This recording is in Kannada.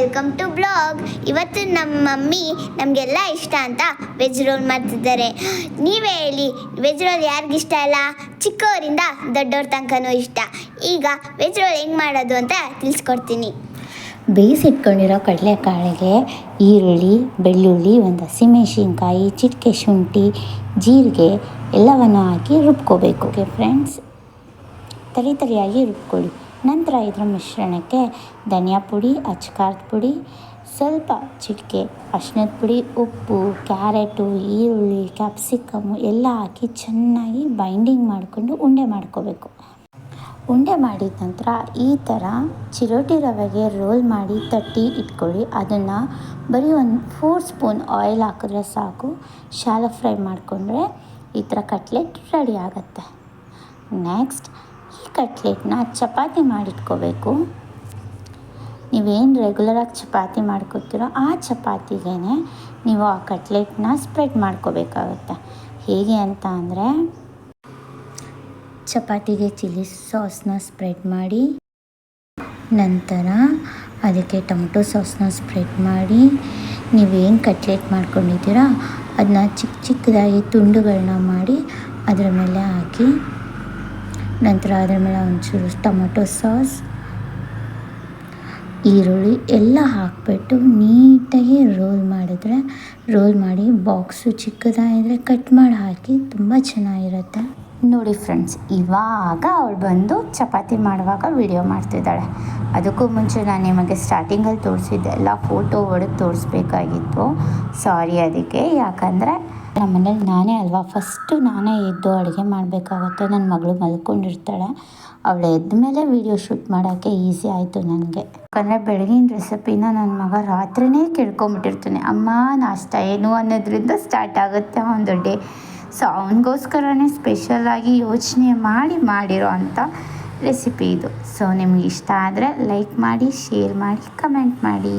Welcome to blog. ಇವತ್ತು ನಮ್ಮ ಮಮ್ಮಿ ನಮಗೆಲ್ಲ ಇಷ್ಟ ಅಂತ ವೆಜ್ ರೋಲ್ ಮಾಡ್ತಿದ್ದಾರೆ. ನೀವೇ ಹೇಳಿ, ವೆಜ್ ರೋಲ್ ಯಾರಿಗಿಷ್ಟ ಇಲ್ಲ? ಚಿಕ್ಕವರಿಂದ ದೊಡ್ಡವ್ರ ತನಕನೂ ಇಷ್ಟ. ಈಗ ವೆಜ್ ರೋಲ್ ಹೆಂಗೆ ಮಾಡೋದು ಅಂತ ತಿಳಿಸ್ಕೊಡ್ತೀನಿ. ಬೇಯಿಸಿಟ್ಕೊಂಡಿರೋ ಕಡಲೆಕಾಳಿಗೆ ಈರುಳ್ಳಿ, ಬೆಳ್ಳುಳ್ಳಿ, ಒಂದು ಹಸಿಮೆಣಸಿನ್ಕಾಯಿ, ಚಿಟಿಕೆ ಶುಂಠಿ, ಜೀರಿಗೆ ಎಲ್ಲವನ್ನು ಹಾಕಿ ರುಬ್ಕೋಬೇಕು. ಫ್ರೆಂಡ್ಸ್, ತರಿಯಾಗಿ ರುಬ್ಕೊಳ್ಳಿ. ನಂತರ ಇದರ ಮಿಶ್ರಣಕ್ಕೆ ಧನಿಯಾ ಪುಡಿ, ಅಚ್ಕಾರದ ಪುಡಿ, ಸ್ವಲ್ಪ ಚಿಟಿಕೆ ಅರಿಶಿಣದ ಪುಡಿ, ಉಪ್ಪು, ಕ್ಯಾರೆಟು, ಈರುಳ್ಳಿ, ಕ್ಯಾಪ್ಸಿಕಮ್ಮು ಎಲ್ಲ ಹಾಕಿ ಚೆನ್ನಾಗಿ ಬೈಂಡಿಂಗ್ ಮಾಡಿಕೊಂಡು ಉಂಡೆ ಮಾಡ್ಕೋಬೇಕು. ಉಂಡೆ ಮಾಡಿದ ನಂತರ ಈ ಥರ ಚಿರೋಟಿ ರವೆಗೆ ರೋಲ್ ಮಾಡಿ ತಟ್ಟಿ ಇಟ್ಕೊಳ್ಳಿ. ಅದನ್ನು ಬರೀ ಒಂದು 4 ಸ್ಪೂನ್ ಆಯಿಲ್ ಹಾಕಿದ್ರೆ ಸಾಕು. ಶಾಲೋ ಫ್ರೈ ಮಾಡಿಕೊಂಡ್ರೆ ಈ ಥರ ಕಟ್ಲೆಟ್ ರೆಡಿ ಆಗುತ್ತೆ. ನೆಕ್ಸ್ಟ್, ಈ ಕಟ್ಲೆಟ್ನ ಚಪಾತಿ ಮಾಡಿಟ್ಕೋಬೇಕು. ನೀವೇನು ರೆಗ್ಯುಲರಾಗಿ ಚಪಾತಿ ಮಾಡ್ಕೊತೀರೋ ಆ ಚಪಾತಿಗೆ ನೀವು ಆ ಕಟ್ಲೆಟ್ನ ಸ್ಪ್ರೆಡ್ ಮಾಡ್ಕೋಬೇಕಾಗುತ್ತೆ. ಹೇಗೆ ಅಂತ ಅಂದರೆ, ಚಪಾತಿಗೆ ಚಿಲ್ಲಿ ಸಾಸ್ನ ಸ್ಪ್ರೆಡ್ ಮಾಡಿ, ನಂತರ ಅದಕ್ಕೆ ಟೊಮೊಟೊ ಸಾಸ್ನ ಸ್ಪ್ರೆಡ್ ಮಾಡಿ, ನೀವೇನು ಕಟ್ಲೆಟ್ ಮಾಡ್ಕೊಂಡಿದ್ದೀರಾ ಅದನ್ನ ಚಿಕ್ಕದಾಗಿ ತುಂಡುಗಳನ್ನ ಮಾಡಿ ಅದರ ಮೇಲೆ ಹಾಕಿ, ನಂತರ ಅದರ ಮೇಲೆ ಒಂಚೂರು ಟೊಮೊಟೊ ಸಾಸ್, ಈರುಳ್ಳಿ ಎಲ್ಲ ಹಾಕಿಬಿಟ್ಟು ನೀಟಾಗಿ ರೋಲ್ ಮಾಡಿ ಬಾಕ್ಸು ಚಿಕ್ಕದಾಗಿದ್ದರೆ ಕಟ್ ಮಾಡಿ ಹಾಕಿ ತುಂಬ ಚೆನ್ನಾಗಿರುತ್ತೆ. ನೋಡಿ ಫ್ರೆಂಡ್ಸ್, ಇವಾಗ ಅವಳು ಬಂದು ಚಪಾತಿ ಮಾಡುವಾಗ ವಿಡಿಯೋ ಮಾಡ್ತಿದ್ದಾಳೆ. ಅದಕ್ಕೂ ಮುಂಚೆ ನಾನು ನಿಮಗೆ ಸ್ಟಾರ್ಟಿಂಗಲ್ಲಿ ತೋರಿಸಿದ್ದೆ, ಎಲ್ಲ ಫೋಟೋ ಹೊಡೆದು ತೋರಿಸ್ಬೇಕಾಗಿತ್ತು. ಸಾರಿ ಅದಕ್ಕೆ. ಯಾಕಂದರೆ ನಮ್ಮ ಮನೇಲಿ ನಾನೇ ಅಲ್ವಾ ಫಸ್ಟು ನಾನೇ ಎದ್ದು ಅಡುಗೆ ಮಾಡಬೇಕಾಗುತ್ತೆ. ನನ್ನ ಮಗಳು ಮಲ್ಕೊಂಡಿರ್ತಾಳೆ. ಅವಳು ಎದ್ದ ಮೇಲೆ ವೀಡಿಯೋ ಶೂಟ್ ಮಾಡೋಕ್ಕೆ ಈಸಿ ಆಯಿತು ನನಗೆ. ಯಾಕಂದರೆ ಬೆಳಗಿನ ರೆಸಿಪಿನ ನನ್ನ ಮಗ ರಾತ್ರಿಯೇ ಕೇಳ್ಕೊಂಬಿಟ್ಟಿರ್ತಾನೆ. ಅಮ್ಮ ನಾಷ್ಟ ಏನು ಅನ್ನೋದ್ರಿಂದ ಸ್ಟಾರ್ಟ್ ಆಗುತ್ತೆ ಒಂದು ಡೇ. ಸೊ ಅವನಿಗೋಸ್ಕರನೇ ಸ್ಪೆಷಲಾಗಿ ಯೋಚನೆ ಮಾಡಿರೋ ಅಂಥ ರೆಸಿಪಿ ಇದು. ಸೊ ನಿಮ್ಗೆ ಇಷ್ಟ ಆದರೆ ಲೈಕ್ ಮಾಡಿ, ಶೇರ್ ಮಾಡಿ, ಕಮೆಂಟ್ ಮಾಡಿ.